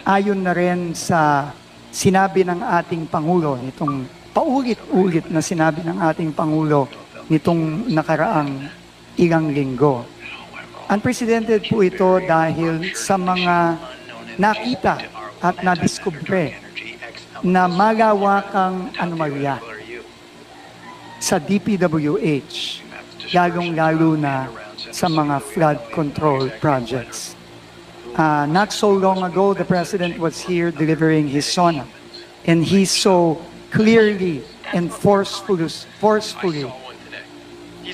ayon na rin sa sinabi ng ating Pangulo, nitong paulit-ulit na sinabi ng ating Pangulo nitong nakaraang ilang linggo. Unprecedented po ito dahil sa mga nakita at nadiskubre na malawakang anomalya sa DPWH, lalong-lalo na sa mga flood control projects. Not so long ago, the President was here delivering his SONA, and he so clearly and forcefully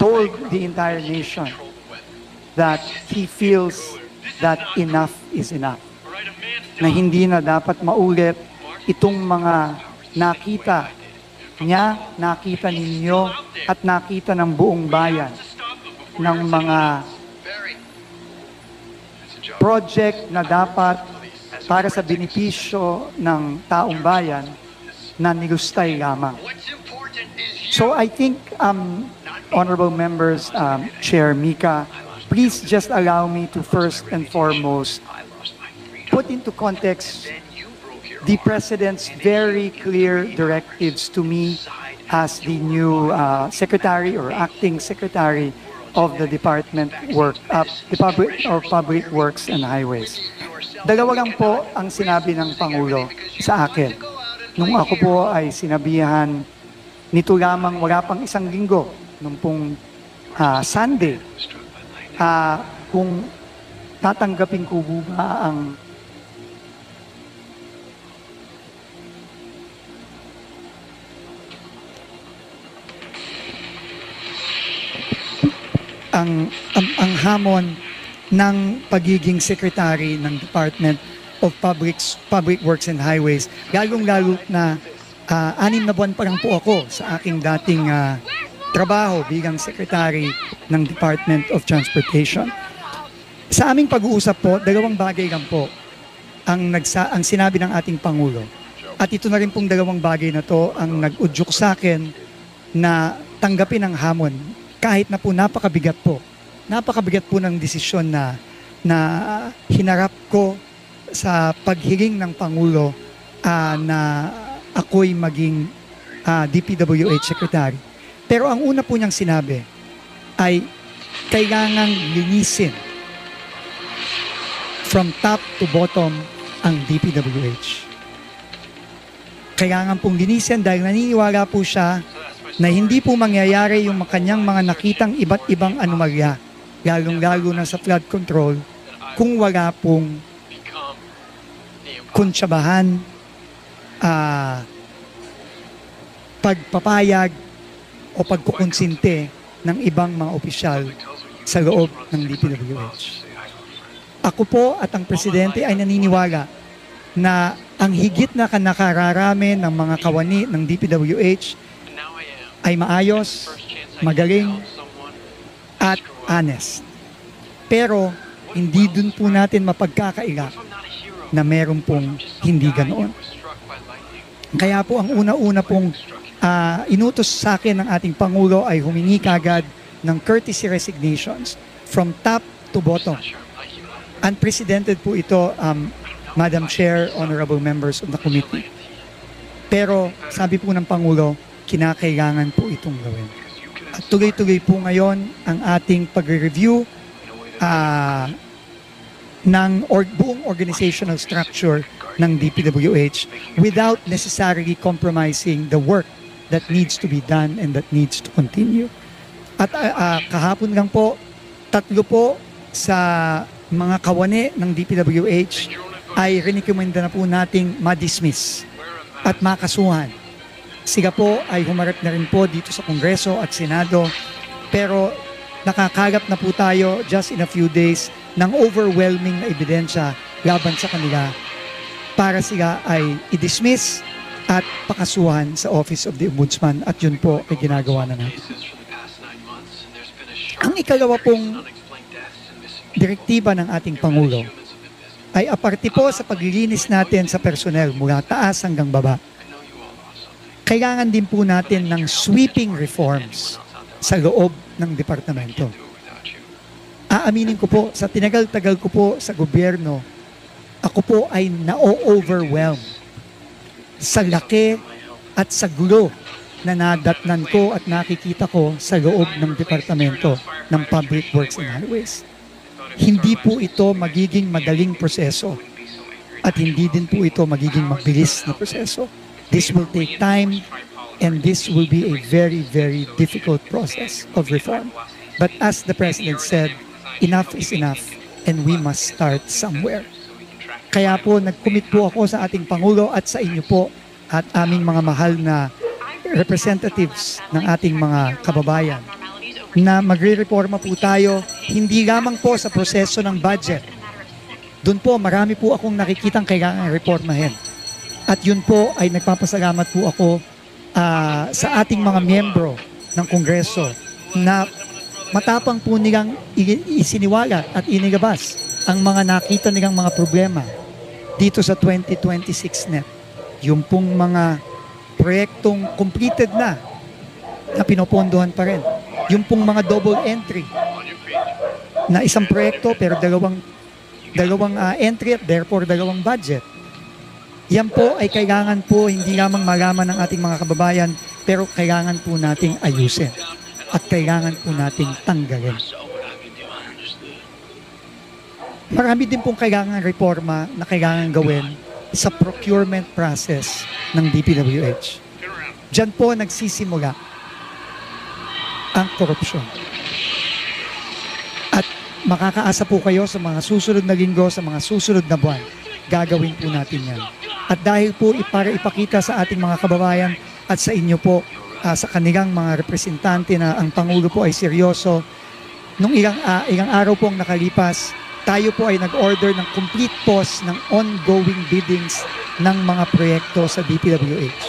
told the entire nation that he feels that enough is enough. Na hindi na dapat maulit itong mga nakita niya, nakita ninyo, at nakita ng buong bayan ng mga project na dapat para sa benepisyo ng taong bayan na nilustay lamang. So I think, honorable members, Chair Mika, please just allow me to first and foremost put into context the President's very clear directives to me as the new Secretary or Acting Secretary of the Department of Public Works and Highways. Dalawa lang po ang sinabi ng Pangulo sa akin. Nung ako po ay sinabihan nito lamang wala pang isang linggo, nung pong Sunday, kung tatanggapin ko ba ang hamon ng pagiging secretary ng Department of Public Works and Highways, lalong-lalo na 6 na buwan pa lang po ako sa aking dating trabaho bilang secretary ng Department of Transportation. Sa aming pag-uusap po, 2 bagay lang po ang sinabi ng ating Pangulo. At ito na rin pong 2 bagay na to ang nag-udyok sa akin na tanggapin ang hamon kahit na po napakabigat po. Napakabigat po ng desisyon na hinarap ko sa paghiling ng Pangulo na ako'y maging DPWH Secretary. Pero ang una po niyang sinabi ay kailangang linisin from top to bottom ang DPWH. Kailangan pong linisin dahil naniniwala po siya na hindi po mangyayari yung kanyang mga nakitang iba't ibang anomalya, lalong-lalo na sa flood control, kung wala pong kuntsabahan, pagpapayag o pagkukonsinte ng ibang mga opisyal sa loob ng DPWH. Ako po at ang Presidente ay naniniwala na ang higit na nakararami ng mga kawani ng DPWH ay maayos, magaling, at honest. Pero hindi dun po natin mapagkakaila na meron pong hindi ganoon. Kaya po ang una-una pong inutos sa akin ng ating Pangulo ay humingi kagad ng courtesy resignations from top to bottom. Unprecedented po ito, Madam Chair, honorable members of the committee. Pero sabi po ng Pangulo, kinakailangan po itong gawin. At tuloy-tuloy po ngayon ang ating pag-review ng buong organizational structure ng DPWH without necessarily compromising the work that needs to be done and that needs to continue. At kahapon lang po, 3 po sa mga kawani ng DPWH ay rinikomenda na po nating ma-dismiss at makasuhan. Sila po ay humarap na rin po dito sa Kongreso at Senado, pero nakakalap na po tayo just in a few days ng overwhelming na ebidensya laban sa kanila para sila ay i-dismiss at pakasuhan sa Office of the Ombudsman, at yun po ay ginagawa na natin. Ang ikalawa pong direktiba ng ating Pangulo ay aparte po sa paglilinis natin sa personnel mula taas hanggang baba. Kailangan din po natin ng sweeping reforms sa loob ng departamento. Aaminin ko po, sa tinagal-tagal ko po sa gobyerno, ako po ay na-overwhelm sa laki at sa gulo na nadatnan ko at nakikita ko sa loob ng Departamento ng Public Works and Highways. Hindi po ito magiging madaling proseso at hindi din po ito magiging mabilis na proseso. This will take time and this will be a very, very difficult process of reform. But as the President said, enough is enough and we must start somewhere. Kaya po nag-commit po ako sa ating Pangulo at sa inyo po at aming mga mahal na representatives ng ating mga kababayan na magre-reforma po tayo hindi lamang po sa proseso ng budget. Doon po marami po akong nakikitang kailangan reformahin. At yun po ay nagpapasalamat po ako sa ating mga miyembro ng Kongreso na matapang po nilang isiniwala at inilabas ang mga nakita nilang mga problema dito sa 2026 NEP. Yung pong mga proyektong completed na pinopondohan pa rin. Yung pong mga double entry na isang proyekto pero dalawang entry at therefore dalawang budget. Yan po ay kailangan po hindi lamang malaman ng ating mga kababayan pero kailangan po nating ayusin at kailangan po nating tanggalin. Marami din pong kailangan reforma na kailangan gawin sa procurement process ng DPWH. Diyan po nagsisimula ang korupsyon. At makakaasa po kayo sa mga susunod na linggo, sa mga susunod na buwan, gagawin po natin yan. At dahil po para ipakita sa ating mga kababayan at sa inyo po, sa kanilang mga representante na ang Pangulo po ay seryoso, nung ilang araw pong nakalipas, tayo po ay nag-order ng complete pause ng ongoing biddings ng mga proyekto sa DPWH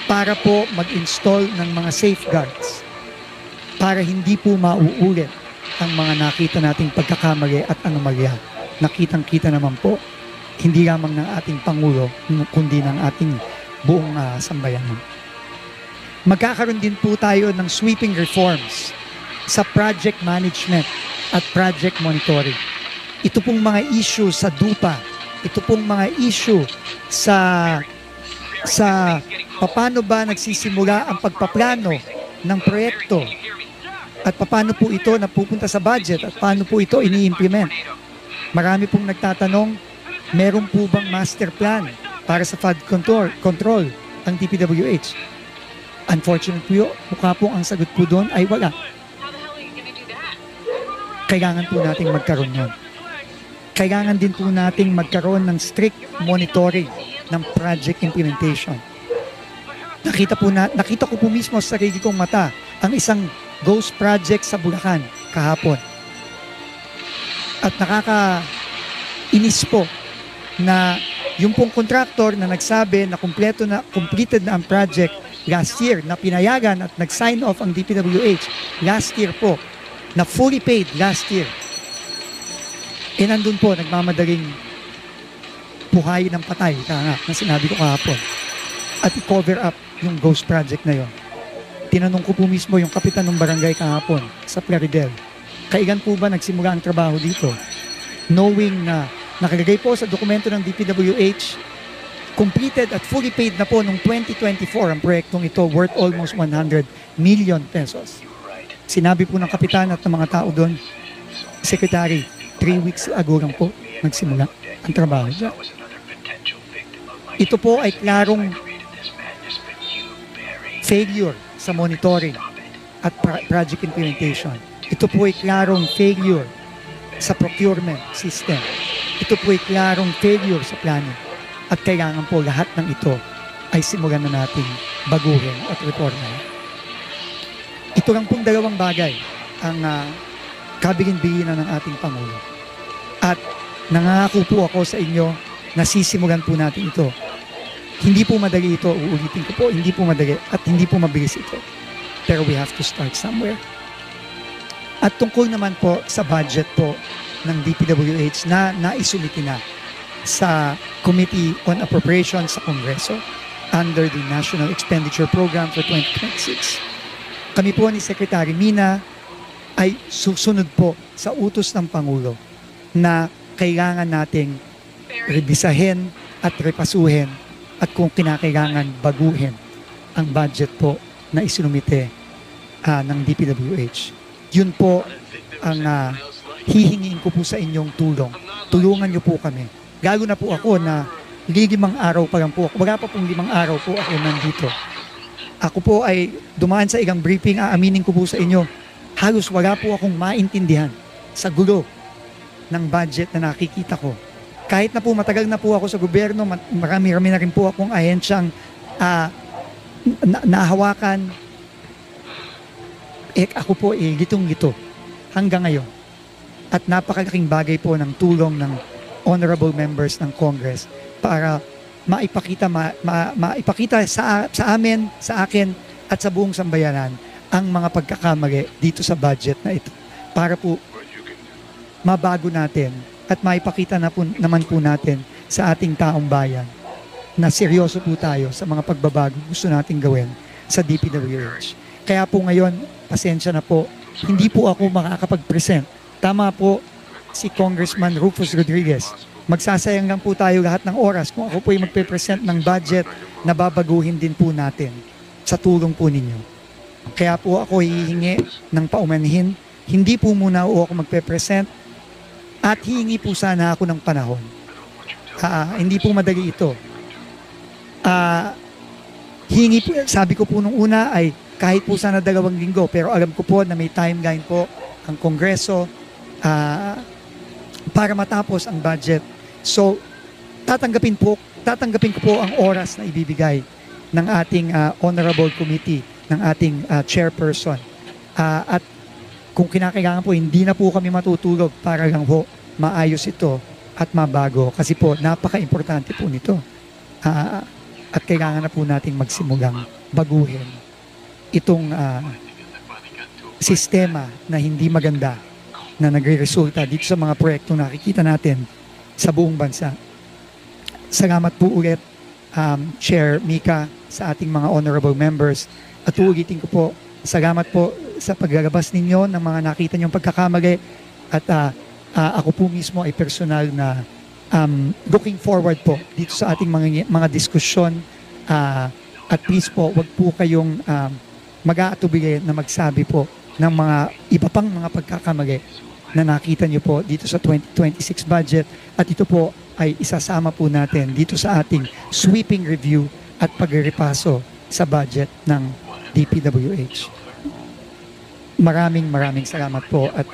para po mag-install ng mga safeguards para hindi po mauulit ang mga nakita nating pagkakamali at anomalya. Nakitang-kita naman po, hindi lamang ng ating Pangulo, kundi ng ating buong sambayanan. Magkakaroon din po tayo ng sweeping reforms sa project management at project monitoring. Ito pong mga issue sa DUPA, ito pong mga issue sa paano ba nagsisimula ang pagpaplano ng proyekto at paano po ito napupunta sa budget at paano po ito ini-implement. Marami pong nagtatanong, meron po bang master plan para sa flood control ang DPWH? Unfortunately, mukha po ang sagot po doon ay wala. Kailangan po nating magkaroon nun. Kailangan din po nating magkaroon ng strict monitoring ng project implementation. Nakita ko po mismo sa sarili kong mata ang isang ghost project sa Bulacan kahapon. At nakakainis po na yung pong contractor na nagsabi na completed na ang project last year, na pinayagan at nag-sign off ang DPWH last year po, na fully paid last year. E nandun po, nagmamadaling buhay ng patay, na sinabi ko kahapon. At i-cover up yung ghost project na yon. Tinanong ko po mismo yung kapitan ng barangay kahapon sa Plaridel, kailan po ba nagsimula ang trabaho dito? Knowing na nakalagay po sa dokumento ng DPWH, completed at fully paid na po noong 2024 ang proyektong ito worth almost 100 million pesos. Sinabi po ng kapitan at ng mga tao doon, Secretary, 3 weeks ago lang po nagsimula ang trabaho dyan. Ito po ay klarong failure sa monitoring at project implementation. Ito po ay klarong failure sa procurement system. Ito po ay klarong failure sa planning. At kailangan po lahat ng ito ay simulan na nating baguhin at reformahin. Ito lang pong dalawang bagay ang kabilin-bilinan ng ating Pangulo. At nangako po ako sa inyo na sisimulan po natin ito. Hindi po madali ito, uulitin ko po, hindi po madali at hindi po mabilis ito. Pero we have to start somewhere. At tungkol naman po sa budget po ng DPWH na naisumiti na sa Committee on Appropriations sa Kongreso under the National Expenditure Program for 2026. Kami po ni Secretary Mina ay susunod po sa utos ng Pangulo na kailangan nating rebisahin at repasuhin at kung kinakailangan baguhin ang budget po na isinumite ng DPWH. Yun po ang hihingin ko po sa inyong tulong. Tulungan niyo po kami. Lalo na po ako na 5 araw pa lang po. Wala pa pong 5 araw po ako nandito. Ako po ay dumaan sa ilang briefing, aaminin ko po sa inyo, halos wala po akong maintindihan sa gulo ng budget na nakikita ko. Kahit na po matagal na po ako sa gobyerno, marami-rami na rin po akong ahensyang nahawakan. Ako po gitong-gito hanggang ngayon. At napakalaking bagay po ng tulong ng honorable members ng Congress para maipakita sa amin, sa akin, at sa buong sambayanan ang mga pagkakamali dito sa budget na ito. Para po mabago natin at maipakita naman po natin sa ating taong bayan na seryoso po tayo sa mga pagbabago gusto nating gawin sa DPWH. Kaya po ngayon, pasensya na po, hindi po ako makakapag-present. Tama po si Congressman Rufus Rodriguez. Magsasayang lang po tayo lahat ng oras kung ako po yung magpe-present ng budget na babaguhin din po natin sa tulong po ninyo. Kaya po ako hihingi ng paumanhin. Hindi po muna ako magpe-present at hihingi po sana ako ng panahon. Hindi po madali ito. Hihingi po, sabi ko po nung una ay kahit po sana 2 linggo, pero alam ko po na may timeline po ang Kongreso para matapos ang budget. So, tatanggapin ko po ang oras na ibibigay ng ating honorable committee, ng ating chairperson. At kung kinakailangan po, hindi na po kami matutulog para lang po maayos ito at mabago. Kasi po, napaka-importante po nito. At kailangan na po nating magsimulang baguhin itong sistema na hindi maganda na nagre-resulta dito sa mga proyektong nakikita natin sa buong bansa. Salamat po ulit, Chair Mika, sa ating mga honorable members. At uulitin ko po, salamat po sa paglalabas ninyo ng mga nakita niyong pagkakamali. At ako po mismo ay personal na looking forward po dito sa ating mga diskusyon. At please po, wag po kayong mag-aatubili na magsabi po ng mga iba pang mga pagkakamali na nakita niyo po dito sa 2026 budget. At ito po ay isasama po natin dito sa ating sweeping review at pagrepaso sa budget ng DPWH. Maraming salamat po at